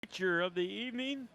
feature of the evening.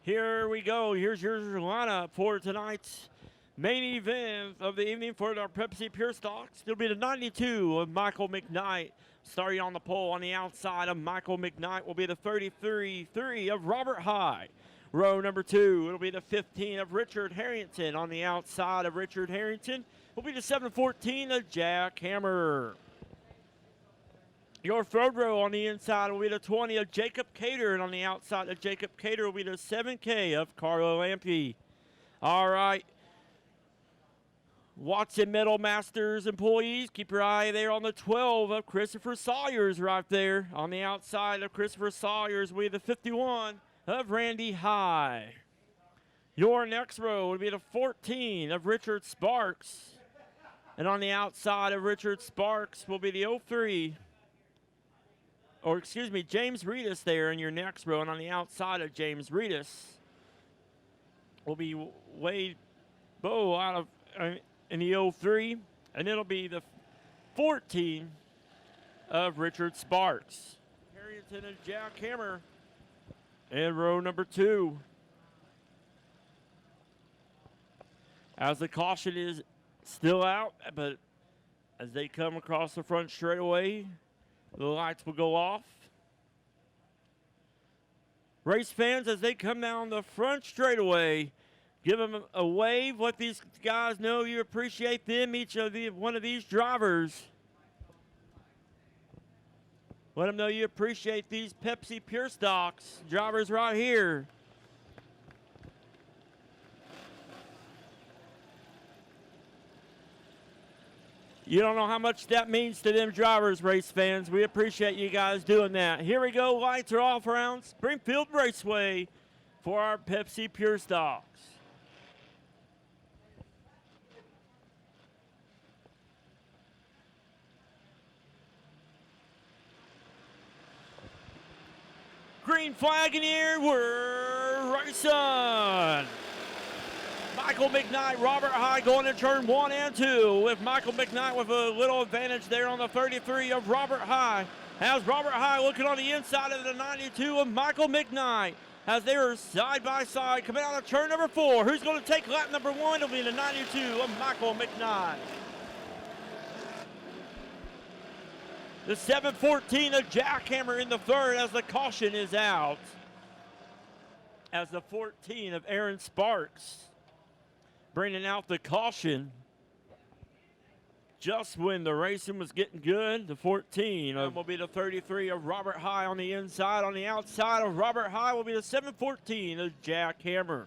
Here we go. Here's your lineup for tonight's main event of the evening for our Pepsi Pure Stocks. It'll be the 92 of Michael McKnight. Starting on the pole on the outside of Michael McKnight will be the 33-3 of Robert High. Row number 2, it'll be the 15 of Richard Harrington. On the outside of Richard Harrington will be the 714 of Jack Hammer. Your third row on the inside will be the 20 of Jacob Cater, and on the outside of Jacob Cater will be the 7K of Carlo Lampe. All right. Watson Metal Masters employees, keep your eye there on the 12 of Christopher Sawyers right there. On the outside of Christopher Sawyers will be the 51 of Randy High. Your next row will be the 14 of Richard Sparks. And on the outside of Richard Sparks will be the 03, or excuse me, James Reedus there in your next row. And on the outside of James Reedus will be Wade Bowe out of in the 03. And it'll be the 14 of Richard Sparks. Harrington and Jack Hammer in row number 2. As the caution is still out, but as they come across the front straightaway, the lights will go off. Race fans, as they come down the front straightaway, give them a wave. Let these guys know you appreciate them, one of these drivers. Let them know you appreciate these Pepsi Pure Stocks drivers right here. You don't know how much that means to them drivers, race fans. We appreciate you guys doing that. Here we go. Lights are off around Springfield Raceway for our Pepsi Pure Stocks. Green flag in the air. We're racing. Michael McKnight, Robert High going to turn 1 and 2 with Michael McKnight with a little advantage there on the 33 of Robert High. As Robert High looking on the inside of the 92 of Michael McKnight as they are side by side coming out of turn number 4. Who's going to take lap number 1? It'll be the 92 of Michael McKnight. The 714 of Jack Hammer in the third as the caution is out. As the 14 of Aaron Sparks bringing out the caution just when the racing was getting good. The 14 will be the 33 of Robert High on the inside. On the outside of Robert High will be the 714 of Jack Hammer.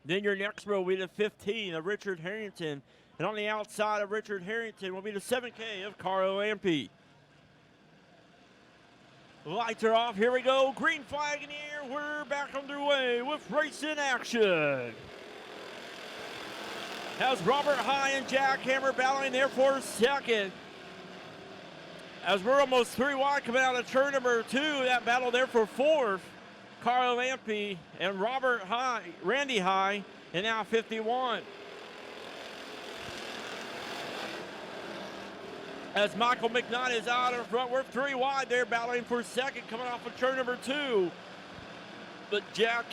Then your next row will be the 15 of Richard Harrington. And on the outside of Richard Harrington will be the 7K of Carlo Lampe. Lights are off. Here we go. Green flag in the air. We're back underway with racing action. As Robert High and Jack Hammer battling there for second. As we're almost 3 wide coming out of turn number 2, that battle there for 4th. Carlo Lampe and Robert High, Randy High, and now 51. As Michael McKnight is out in front, we're 3 wide there battling for second coming off of turn number 2. But Jack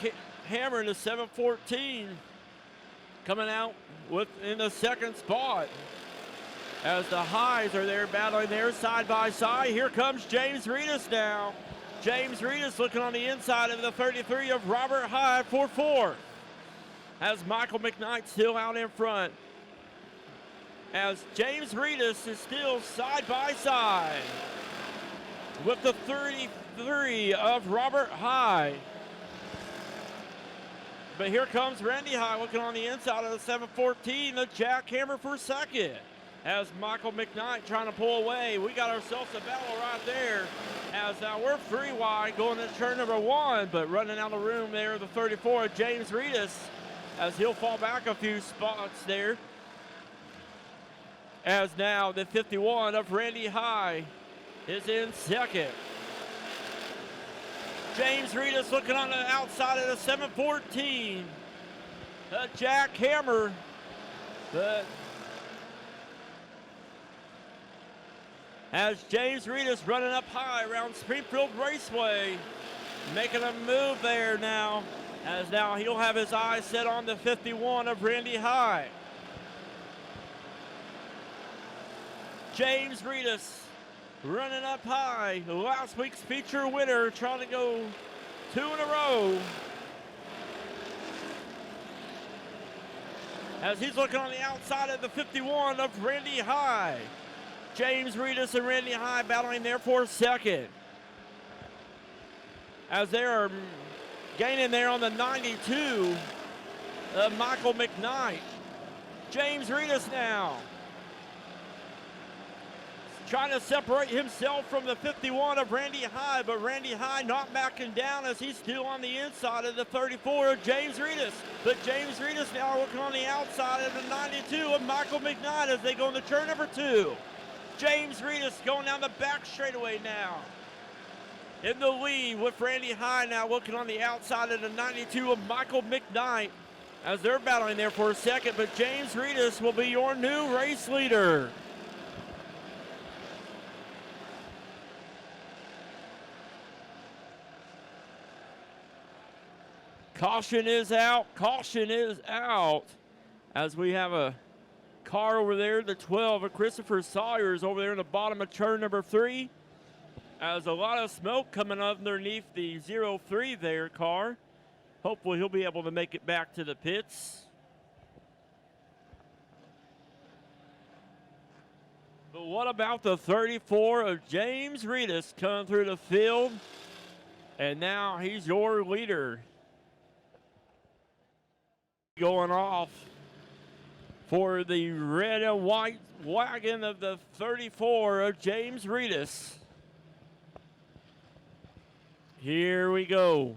Hammer in the 714 coming out in the second spot. As the Highs are there battling there side by side. Here comes James Reedus now. James Reedus looking on the inside of the 33 of Robert High for 4th. As Michael McKnight still out in front. As James Reedus is still side by side with the 33 of Robert High. But here comes Randy High looking on the inside of the 714, the Jack Hammer for second. As Michael McKnight trying to pull away. We got ourselves a battle right there. As now we're 3 wide going to turn number 1, but running out of the room there, the 34 of James Reedus, as he'll fall back a few spots there. As now the 51 of Randy High is in second. James Reedus looking on the outside of the 714. Jack Hammer. as James Reedus running up high around Springfield Raceway, making a move there now, as now he'll have his eyes set on the 51 of Randy High. James Reedus running up high, last week's feature winner, trying to go 2 in a row. As he's looking on the outside of the 51 of Randy High. James Reedus and Randy High battling there for second. As they are gaining there on the 92 of Michael McKnight. James Reedus now trying to separate himself from the 51 of Randy High, but Randy High not backing down as he's still on the inside of the 34 of James Reedus. But James Reedus now working on the outside of the 92 of Michael McKnight as they go into turn number 2. James Reedus going down the back straightaway now. In the lead with Randy High now looking on the outside of the 92 of Michael McKnight as they're battling there for a second, but James Reedus will be your new race leader. Caution is out, as we have a car over there, the 12 of Christopher Sawyers over there in the bottom of turn number 3. As a lot of smoke coming underneath the 03 there car. Hopefully he'll be able to make it back to the pits. But what about the 34 of James Reedus coming through the field? And now he's your leader. Going off for the red and white wagon of the 34 of James Reedus. Here we go.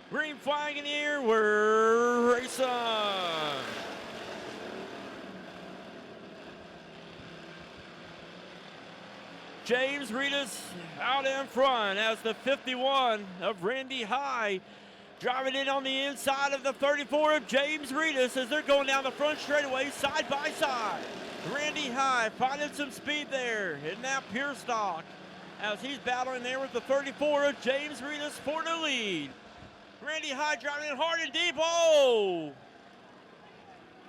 Green flag in the air, we're racing. James Reedus out in front as the 51 of Randy High driving in on the inside of the 34 of James Reedus as they're going down the front straightaway side by side. Randy High finding some speed there in that pure stock as he's battling there with the 34 of James Reedus for the lead. Randy High driving in hard and deep. Oh!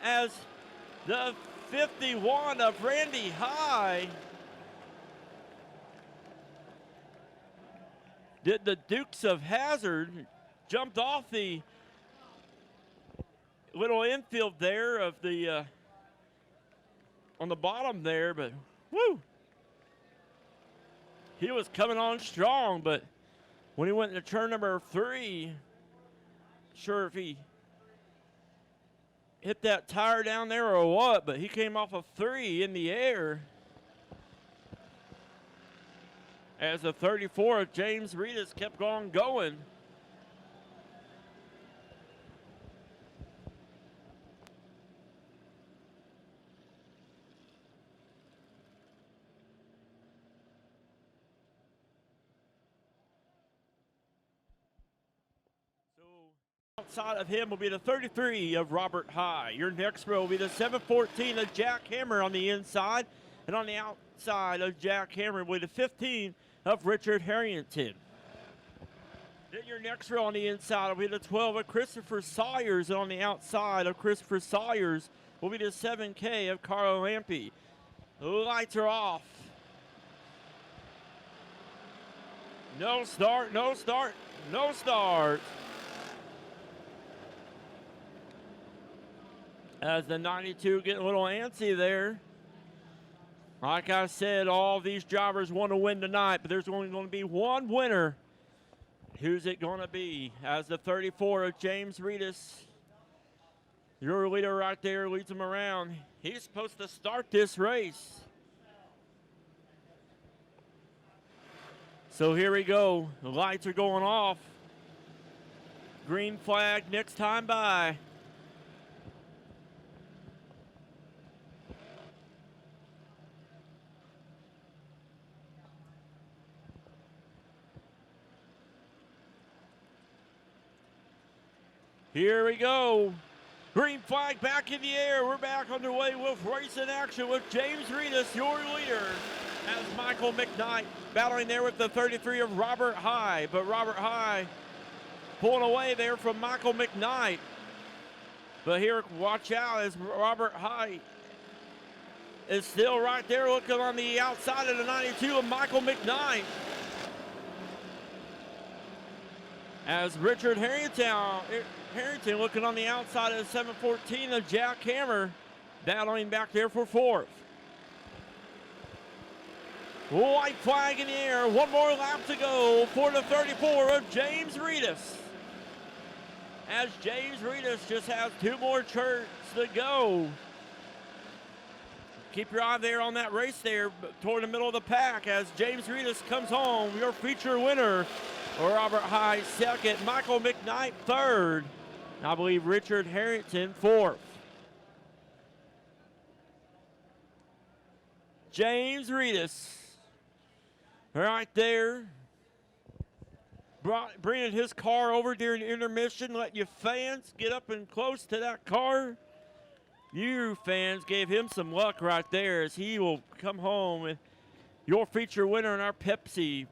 As the 51 of Randy High did the Dukes of Hazzard, jumped off the little infield there of the on the bottom there, but woo! He was coming on strong, but when he went into turn number 3, sure if he hit that tire down there or what, but he came off of 3 in the air. As the 34 of James Reedus kept on going. So outside of him will be the 33 of Robert High. Your next row will be the 714 of Jack Hammer on the inside. And on the outside of Jack Hammer will be the 15 of Richard Harrington. Then your next row on the inside will be the 12 of Christopher Sawyers, and on the outside of Christopher Sawyers will be the 7K of Carlo Lampe. The lights are off. No start, no start, no start. As the 92 getting a little antsy there. Like I said, all these drivers want to win tonight, but there's only going to be one winner. Who's it going to be? As the 34 of James Reedus, your leader right there, leads him around. He's supposed to start this race. So here we go. The lights are going off. Green flag next time by. Here we go. Green flag back in the air. We're back underway with racing action with James Reedus, your leader, as Michael McKnight battling there with the 33 of Robert High. But Robert High pulling away there from Michael McKnight. But here, watch out as Robert High is still right there looking on the outside of the 92 of Michael McKnight. As Richard Harrington looking on the outside of 714 of Jack Hammer, battling back there for fourth. White flag in the air, one more lap to go for the 34 of James Reedus. As James Reedus just has two more turns to go. Keep your eye there on that race there toward the middle of the pack as James Reedus comes home, your feature winner. Robert High second, Michael McKnight third, and I believe Richard Harrington fourth. James Reedus right there, bringing his car over during intermission, letting you fans get up and close to that car. You fans gave him some luck right there as he will come home with your feature winner in our Pepsi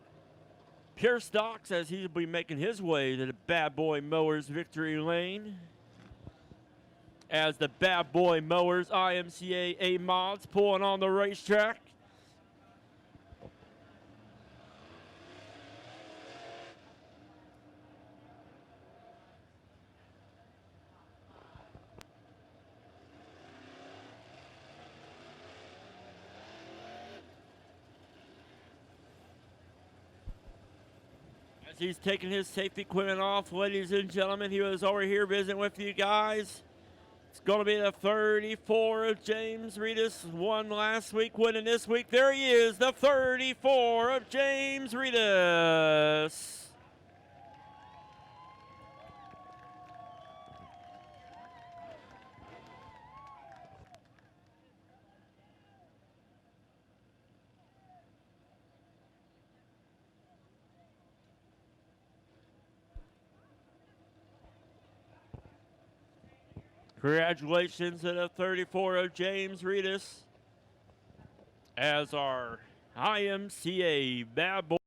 Pure Stocks as he'll be making his way to the Bad Boy Mowers victory lane. As the Bad Boy Mowers IMCA A-Mods pulling on the racetrack. He's taking his safety equipment off, ladies and gentlemen. He was over here visiting with you guys. It's going to be the 34 of James Reedus. Won last week, winning this week. There he is, the 34 of James Reedus. Congratulations to the 34 of James Reedus as our IMCA Bad Boy